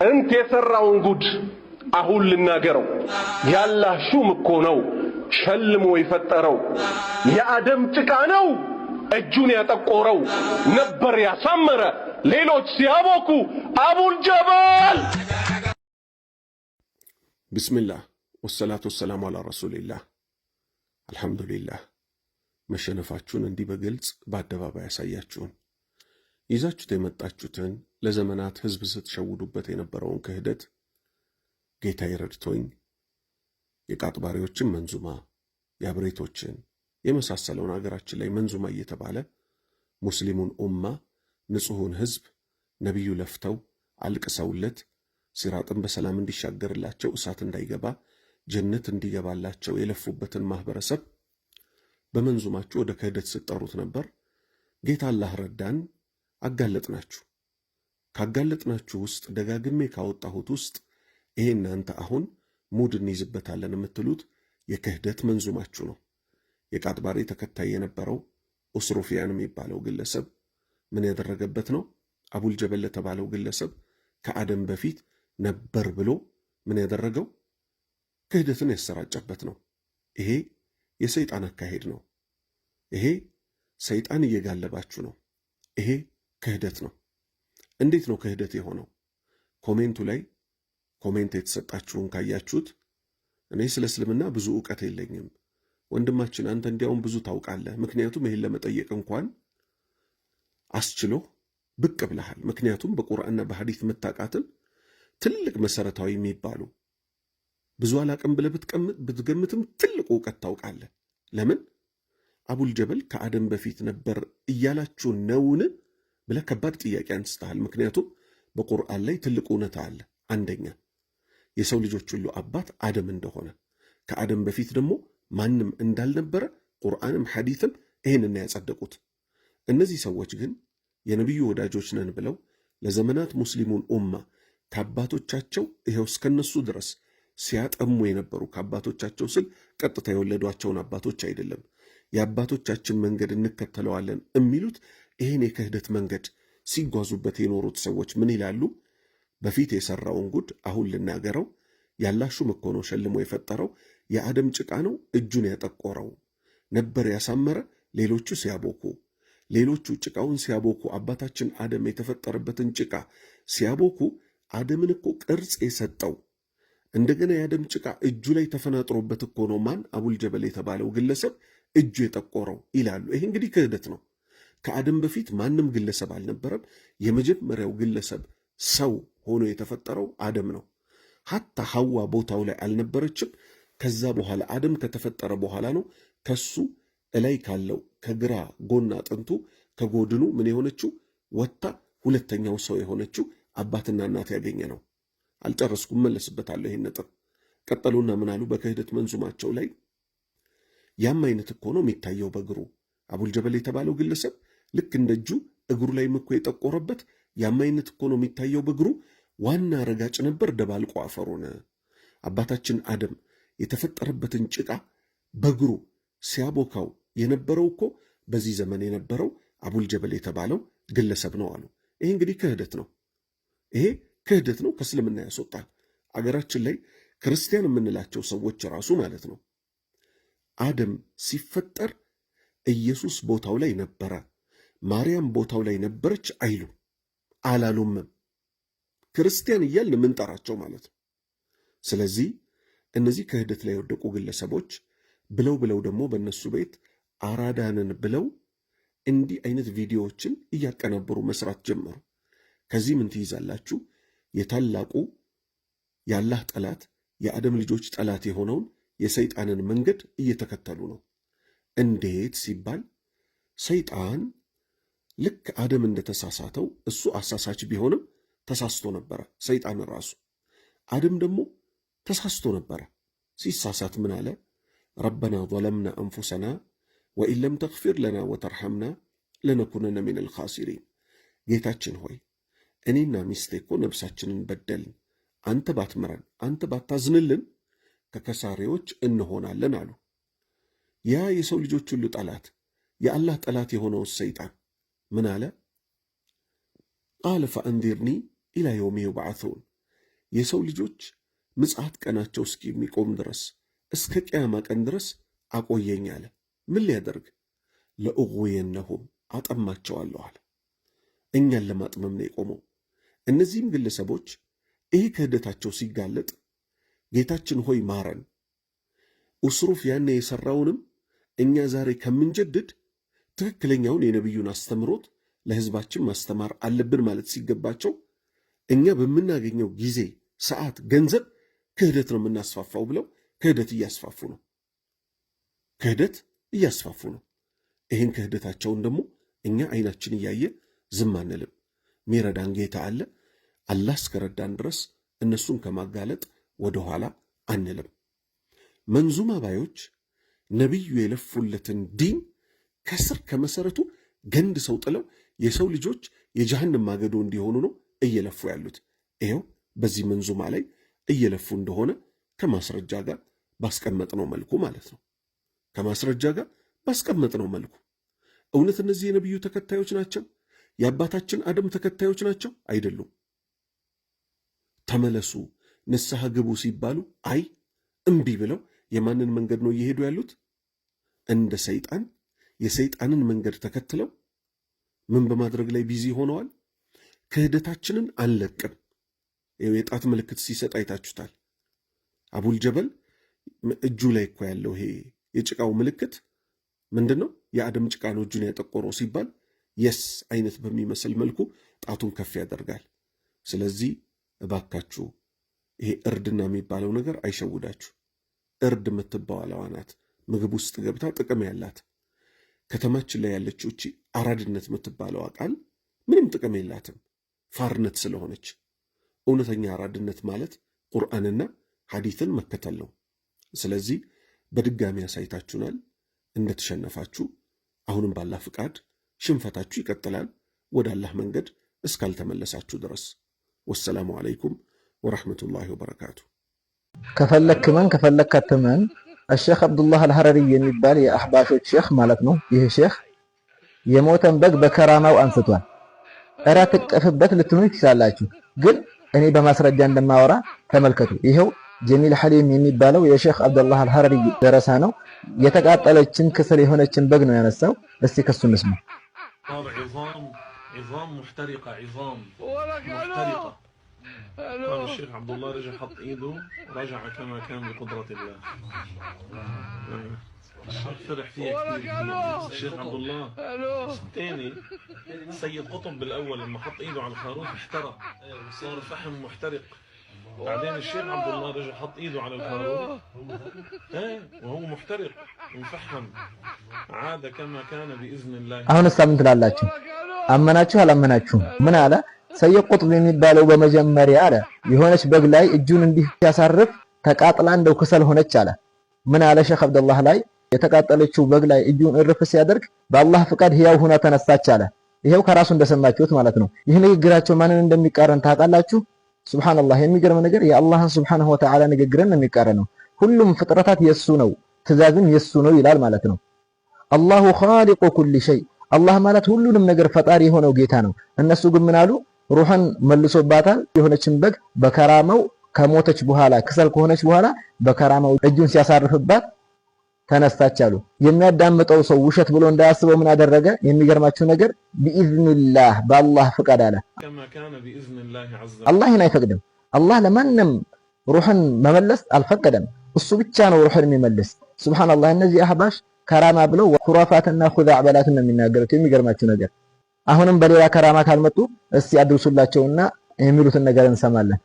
እንት የሰራውን ጉድ አሁን ልናገረው። ያላህ ሹም እኮ ነው ሸልሞ የፈጠረው። የአደም ጭቃ ነው እጁን ያጠቆረው። ነበር ያሳመረ ሌሎች ሲያቦኩ አቡል ጀበል። ቢስሚላህ ወሰላቱ ወሰላሙ አላ ረሱሊላህ። አልሐምዱሊላህ መሸነፋችሁን እንዲህ በግልጽ በአደባባይ ያሳያችሁን፣ ይዛችሁት የመጣችሁትን ለዘመናት ህዝብ ስትሸውዱበት የነበረውን ክህደት ጌታ ይረድቶኝ የቃጥባሪዎችን መንዙማ የአብሬቶችን የመሳሰለውን አገራችን ላይ መንዙማ እየተባለ ሙስሊሙን ኡማ ንጹሑን ህዝብ ነቢዩ ለፍተው አልቅሰውለት ሲራጥን በሰላም እንዲሻገርላቸው እሳት እንዳይገባ ጀነት እንዲገባላቸው የለፉበትን ማህበረሰብ በመንዙማችሁ ወደ ክህደት ስትጠሩት ነበር። ጌታ አላህ ረዳን፣ አጋለጥናችሁ። ካጋለጥናችሁ ውስጥ ደጋግሜ ካወጣሁት ውስጥ ይሄ እናንተ አሁን ሙድ እንይዝበታለን የምትሉት የክህደት መንዙማችሁ ነው። የቃጥባሪ ተከታይ የነበረው ኡስሩፊያን የሚባለው ግለሰብ ምን ያደረገበት ነው? አቡል ጀበል ለተባለው ግለሰብ ከአደም በፊት ነበር ብሎ ምን ያደረገው? ክህደትን ያሰራጨበት ነው። ይሄ የሰይጣን አካሄድ ነው። ይሄ ሰይጣን እየጋለባችሁ ነው። ይሄ ክህደት ነው። እንዴት ነው ክህደት የሆነው? ኮሜንቱ ላይ ኮሜንት የተሰጣችሁን ካያችሁት እኔ ስለ እስልምና ብዙ ዕውቀት የለኝም ወንድማችን፣ አንተ እንዲያውም ብዙ ታውቃለህ፣ ምክንያቱም ይሄን ለመጠየቅ እንኳን አስችሎ ብቅ ብለሃል። ምክንያቱም በቁርአንና በሐዲስ የምታውቃትን ትልቅ መሰረታዊ የሚባሉ ብዙ አላቅም ብለህ ብትገምትም ትልቅ ዕውቀት ታውቃለህ። ለምን አቡል ጀበል ከአደም በፊት ነበር እያላችሁ ነውን ብለህ ከባድ ጥያቄ አንስተሃል። ምክንያቱም በቁርአን ላይ ትልቅ እውነታ አለ። አንደኛ የሰው ልጆች ሁሉ አባት አደም እንደሆነ፣ ከአደም በፊት ደግሞ ማንም እንዳልነበረ ቁርአንም ሐዲስም ይህንን ያጸደቁት። እነዚህ ሰዎች ግን የነቢዩ ወዳጆች ነን ብለው ለዘመናት ሙስሊሙን ኡማ ከአባቶቻቸው ይኸው እስከነሱ ድረስ ሲያጠሙ የነበሩ ከአባቶቻቸው ስል ቀጥታ የወለዷቸውን አባቶች አይደለም፣ የአባቶቻችን መንገድ እንከተለዋለን የሚሉት ይህን የክህደት መንገድ ሲጓዙበት የኖሩት ሰዎች ምን ይላሉ? በፊት የሰራውን ጉድ አሁን ልናገረው። ያላህ ሹም እኮ ነው ሸልሞ የፈጠረው። የአደም ጭቃ ነው እጁን ያጠቆረው። ነበር ያሳመረ ሌሎቹ ሲያቦኩ፣ ሌሎቹ ጭቃውን ሲያቦኩ አባታችን አደም የተፈጠረበትን ጭቃ ሲያቦኩ አደምን እኮ ቅርጽ የሰጠው እንደገና የአደም ጭቃ እጁ ላይ ተፈናጥሮበት እኮ ነው ማን? አቡል ጀበል የተባለው ግለሰብ እጁ የጠቆረው ይላሉ። ይሄ እንግዲህ ክህደት ነው። ከአደም በፊት ማንም ግለሰብ አልነበረም። የመጀመሪያው ግለሰብ ሰው ሆኖ የተፈጠረው አደም ነው። ሐታ ሐዋ ቦታው ላይ አልነበረችም። ከዛ በኋላ አደም ከተፈጠረ በኋላ ነው ከሱ እላይ ካለው ከግራ ጎን አጥንቱ ከጎድኑ ምን የሆነችው ወጣ ሁለተኛው ሰው የሆነችው አባትና እናት ያገኘ ነው። አልጨረስኩም፣ መለስበታለሁ ይሄን ነጥብ። ቀጠሉና ምን አሉ? በክህደት መንዙማቸው ላይ ያም አይነት እኮ ነው የሚታየው በእግሩ አቡል ጀበል የተባለው ግለሰብ ልክ እንደ እጁ እግሩ ላይ እኮ የጠቆረበት ያም አይነት እኮ ነው የሚታየው በእግሩ። ዋና ረጋጭ ነበር ደባልቆ አፈሩን። አባታችን አደም የተፈጠረበትን ጭቃ በእግሩ ሲያቦካው የነበረው እኮ በዚህ ዘመን የነበረው አቡል ጀበል የተባለው ግለሰብ ነው አሉ። ይሄ እንግዲህ ክህደት ነው። ይሄ ክህደት ነው፣ ከእስልምና ያስወጣል። አገራችን ላይ ክርስቲያን የምንላቸው ሰዎች ራሱ ማለት ነው አደም ሲፈጠር ኢየሱስ ቦታው ላይ ነበረ፣ ማርያም ቦታው ላይ ነበረች አይሉ አላሉምም። ክርስቲያን እያልን የምንጠራቸው ማለት ነው። ስለዚህ እነዚህ ክህደት ላይ የወደቁ ግለሰቦች ብለው ደግሞ በእነሱ ቤት አራዳንን ብለው እንዲህ አይነት ቪዲዮዎችን እያቀናበሩ መስራት ጀመሩ። ከዚህ ምን ትይዛላችሁ? የታላቁ የአላህ ጠላት የአደም ልጆች ጠላት የሆነውን የሰይጣንን መንገድ እየተከተሉ ነው። እንዴት ሲባል ሰይጣን ልክ አደም እንደተሳሳተው እሱ አሳሳች ቢሆንም ተሳስቶ ነበረ። ሰይጣን ራሱ አደም ደግሞ ተሳስቶ ነበረ። ሲሳሳት ምን አለ? ረበና ظለምና አንፉሰና ወኢን ለም ተግፊር ለና ወተርሐምና ለነኩነነ ሚነል ኻሲሪን። ጌታችን ሆይ እኔና ሚስቴ እኮ ነብሳችንን በደልን፣ አንተ ባትምረን፣ አንተ ባታዝንልን ከከሳሪዎች እንሆናለን አሉ። ያ የሰው ልጆች ሁሉ ጠላት የአላህ ጠላት የሆነው ሰይጣን ምን አለ? ቃለ ፈአንዚርኒ ኢላ የውሚ ዩብዓሱን። የሰው ልጆች ምጽአት ቀናቸው እስኪቆም ድረስ እስከ ቅያማ ቀን ድረስ አቆየኝ አለ። ምን ሊያደርግ? ለኡግዊየነሁም አጠማቸዋለሁ አለ። እኛን ለማጥመም ነው የቆመው። እነዚህም ግለሰቦች ይህ ክህደታቸው ሲጋለጥ ጌታችን ሆይ ማረን፣ ኡስሩፍ ያኔ የሠራውንም እኛ ዛሬ ከምንጀድድ ትክክለኛውን የነቢዩን አስተምሮት ለሕዝባችን ማስተማር አለብን ማለት ሲገባቸው እኛ በምናገኘው ጊዜ፣ ሰዓት፣ ገንዘብ ክህደት ነው የምናስፋፋው ብለው ክህደት እያስፋፉ ነው። ክህደት እያስፋፉ ነው። ይህን ክህደታቸውን ደግሞ እኛ አይናችን እያየ ዝም አንልም። ሚረዳን ጌታ አለ። አላህ እስከረዳን ድረስ እነሱን ከማጋለጥ ወደ ኋላ አንልም። መንዙማ ባዮች ነቢዩ የለፉለትን ዲን ከስር ከመሰረቱ ገንድ ሰው ጥለው የሰው ልጆች የጀሃነም ማገዶ እንዲሆኑ ነው እየለፉ ያሉት። ይኸው በዚህ መንዙማ ላይ እየለፉ እንደሆነ ከማስረጃ ጋር ባስቀመጥነው መልኩ ማለት ነው። ከማስረጃ ጋር ባስቀመጥነው መልኩ እውነት እነዚህ የነቢዩ ተከታዮች ናቸው? የአባታችን አደም ተከታዮች ናቸው? አይደሉም። ተመለሱ፣ ንስሐ ግቡ ሲባሉ አይ እምቢ ብለው የማንን መንገድ ነው እየሄዱ ያሉት? እንደ ሰይጣን የሰይጣንን መንገድ ተከትለው ምን በማድረግ ላይ ቢዚ ሆነዋል? ክህደታችንን አንለቅም። የጣት ምልክት ሲሰጥ አይታችሁታል። አቡል ጀበል እጁ ላይ እኮ ያለው ይሄ የጭቃው ምልክት ምንድን ነው? የአደም ጭቃ ነው እጁን ያጠቆረው ሲባል የስ አይነት በሚመስል መልኩ ጣቱን ከፍ ያደርጋል። ስለዚህ እባካችሁ ይሄ እርድና የሚባለው ነገር አይሸውዳችሁ። እርድ የምትባለዋ ናት ምግብ ውስጥ ገብታ ጥቅም ያላት። ከተማችን ላይ ያለችው እቺ አራድነት የምትባለዋ ቃል ምንም ጥቅም የላትም፣ ፋርነት ስለሆነች። እውነተኛ አራድነት ማለት ቁርአንና ሐዲትን መከተል ነው። ስለዚህ በድጋሚ አሳይታችሁናል እንደተሸነፋችሁ። አሁንም ባላህ ፍቃድ ሽንፈታችሁ ይቀጥላል ወደ አላህ መንገድ እስካልተመለሳችሁ ድረስ። ወሰላሙ አለይኩም ወራህመቱላሂ ወበረካቱ። ከፈለክ መን ከፈለክ አትመን الشيخ عبد الله الحرري የሚባል የአህባሾች ሼኽ ማለት ነው። ይህ ሼኽ የሞተን በግ በከራማው አንስቷል። እራ ተቀፍበት ልትኑ ይችላላችሁ፣ ግን እኔ በማስረጃ እንደማወራ ተመልከቱ። ይሄው ጀሚል ሐሊም የሚባለው የሼኽ አብዱላህ አልሐረሪ ደረሳ ነው። የተቃጠለችን ክስል የሆነችን በግ ነው ያነሳው። እስቲ ከሱ እንስማ። عظام محترقة، عظام محترقة. قام الشيخ عبد الله رجع حط ايده رجع كما كان بقدرة الله. فرح فيها كثير. الشيخ عبد الله الثاني سيد قطب بالاول لما حط ايده على الخروف احترق، صار فحم محترق. بعدين الشيخ عبد الله رجع حط ايده على الخروف وهو محترق ومفحم، عاد كما كان باذن الله. አሁን ሳምንት ላላችሁ አመናችሁ አላመናችሁ ምን አለ ሰይድ ቁጥብ የሚባለው? በመጀመሪያ አለ የሆነች በግ ላይ እጁን እንዲህ ሲያሳርፍ ተቃጥላ እንደው ክሰል ሆነች አለ። ምን አለ ሼኽ አብዱላህ ላይ የተቃጠለችው በግ ላይ እጁን እርፍ ሲያደርግ በአላህ ፍቃድ ሕያው ሆና ተነሳች አለ። ይሄው ከራሱ እንደሰማችሁት ማለት ነው። ይህ ንግግራቸው ማንን እንደሚቃረን ታውቃላችሁ? ሱብሃንአላህ። የሚገርም ነገር የአላህን ሱብሃነሁ ወተዓላ ንግግርን ነው የሚቃረነው። ሁሉም ፍጥረታት የሱ ነው፣ ትእዛዝም የሱ ነው ይላል ማለት ነው። አላሁ ኻሊቁ ኩሊ ሸይ፣ አላህ ማለት ሁሉንም ነገር ፈጣሪ የሆነው ጌታ ነው። እነሱ ግን ምን አሉ? ሩህን መልሶባታል። የሆነችን በግ በከራማው ከሞተች በኋላ ክሰል ከሆነች በኋላ በከራማው እጁን ሲያሳርፍባት ተነሳች አሉ። የሚያዳምጠው ሰው ውሸት ብሎ እንዳያስበው ምን አደረገ? የሚገርማችሁ ነገር ቢኢዝኒላህ በአላህ ፍቃድ አለ። አላህ ይህን አይፈቅድም። አላህ ለማንም ሩህን መመለስ አልፈቀደም። እሱ ብቻ ነው ሩህን የሚመልስ። ሱብሃንአላህ። እነዚህ አህባሽ ከራማ ብለው ኩራፋትና ኹዛዕ በላትን ነው የሚናገሩት። የሚገርማችሁ ነገር አሁንም በሌላ ከራማ ካልመጡ እስቲ አድርሱላቸውና የሚሉትን ነገር እንሰማለን።